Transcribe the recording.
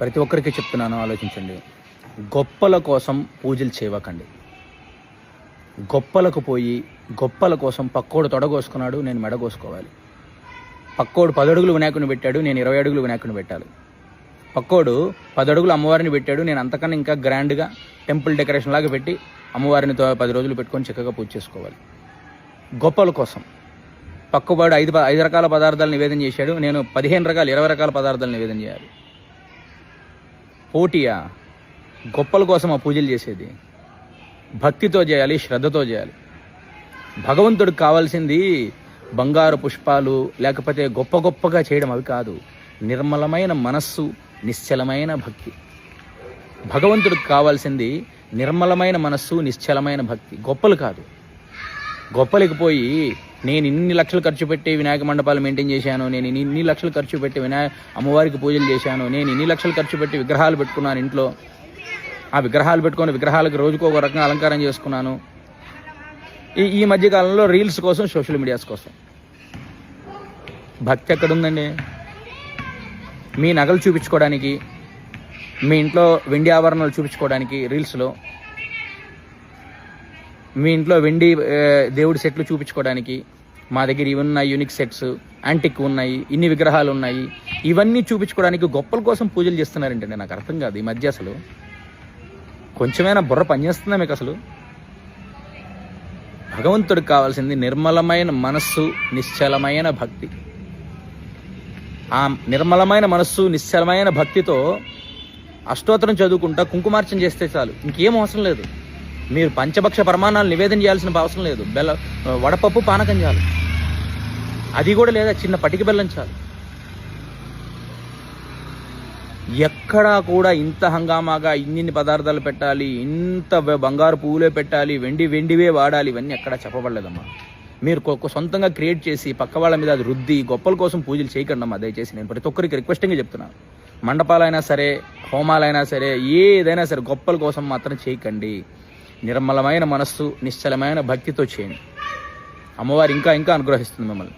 ప్రతి ఒక్కరికి చెప్తున్నాను, ఆలోచించండి. గొప్పల కోసం పూజలు చేయవకండి. గొప్పలకు పోయి గొప్పల కోసం పక్కోడు తొడగోసుకున్నాడు, నేను మెడగోసుకోవాలి. పక్కోడు 10 అడుగులు వినాయకుని పెట్టాడు, నేను 20 అడుగులు వినాయకుని పెట్టాలి. పక్కోడు 10 అడుగులు అమ్మవారిని పెట్టాడు, నేను అంతకన్నా ఇంకా గ్రాండ్గా టెంపుల్ డెకరేషన్ లాగా పెట్టి అమ్మవారిని 10 రోజులు పెట్టుకొని చక్కగా పూజ చేసుకోవాలి. గొప్పల కోసం పక్కవాడు 5 రకాల పదార్థాలు నివేదన చేశాడు, నేను 15 రకాల 20 రకాల పదార్థాలు నివేదన చేయాలి. పోటీయా? గొప్పల కోసం ఆ పూజలు చేసేది భక్తితో చేయాలి, శ్రద్ధతో చేయాలి. భగవంతుడికి కావాల్సింది బంగారు పుష్పాలు లేకపోతే గొప్పగా చేయడం అవి కాదు. నిర్మలమైన మనస్సు, నిశ్చలమైన భక్తి. భగవంతుడికి కావాల్సింది నిర్మలమైన మనస్సు, నిశ్చలమైన భక్తి, గొప్పలు కాదు. గొప్పలకి పోయి నేను ఇన్ని లక్షలు ఖర్చు పెట్టి వినాయక మండపాలు మెయింటైన్ చేశాను, నేను ఇన్ని లక్షలు ఖర్చు పెట్టి అమ్మవారికి పూజలు చేశాను, నేను ఇన్ని లక్షలు ఖర్చు పెట్టి విగ్రహాలు పెట్టుకున్నాను ఇంట్లో, ఆ విగ్రహాలు పెట్టుకొని విగ్రహాలకు రోజుకో ఒక రకంగా అలంకారం చేసుకున్నాను. ఈ మధ్యకాలంలో రీల్స్ కోసం, సోషల్ మీడియాస్ కోసం. భక్తి ఎక్కడుందండి? మీ నగలు చూపించుకోవడానికి, మీ ఇంట్లో వెండి ఆభరణాలు చూపించుకోవడానికి రీల్స్లో, మీ ఇంట్లో వెండి దేవుడి సెట్లు చూపించుకోవడానికి, మా దగ్గర ఇవి ఉన్నాయి, యూనిక్ సెట్స్, యాంటిక్ ఉన్నాయి, ఇన్ని విగ్రహాలు ఉన్నాయి, ఇవన్నీ చూపించుకోవడానికి గొప్పల కోసం పూజలు చేస్తున్నారంటే నాకు అర్థం కాదు. ఈ మధ్య అసలు కొంచెమైనా బుర్ర పనిచేస్తుందా మీకు? అసలు భగవంతుడికి కావాల్సింది నిర్మలమైన మనస్సు, నిశ్చలమైన భక్తి. ఆ నిర్మలమైన మనస్సు, నిశ్చలమైన భక్తితో అష్టోత్తరం చదువుకుంటా కుంకుమార్చన చేస్తే చాలు, ఇంకేం అవసరం లేదు. మీరు పంచభక్ష ప్రమాణాలు నివేదన చేయాల్సిన అవసరం లేదు. వడపప్పు పానకం చాలు, అది కూడా లేదా చిన్న పటిక బెల్లం చాలు. ఎక్కడా కూడా ఇంత హంగామాగా ఇన్ని పదార్థాలు పెట్టాలి, ఇంత బంగారు పువ్వులే పెట్టాలి, వెండివే వాడాలి, ఇవన్నీ ఎక్కడా చెప్పబడలేదమ్మా. మీరు సొంతంగా క్రియేట్ చేసి పక్క వాళ్ళ మీద అది రుద్ది గొప్పల కోసం పూజలు చేయకండి అమ్మా దయచేసి. నేను ప్రతి ఒక్కరికి రిక్వెస్టింగ్గా చెప్తున్నాను. మండపాలైనా సరే, హోమాలైనా సరే, ఏదైనా సరే గొప్పల కోసం మాత్రం చేయకండి. నిర్మలమైన మనస్సు, నిశ్చలమైన భక్తితో చేయండి. అమ్మవారు ఇంకా అనుగ్రహిస్తుంది మిమ్మల్ని.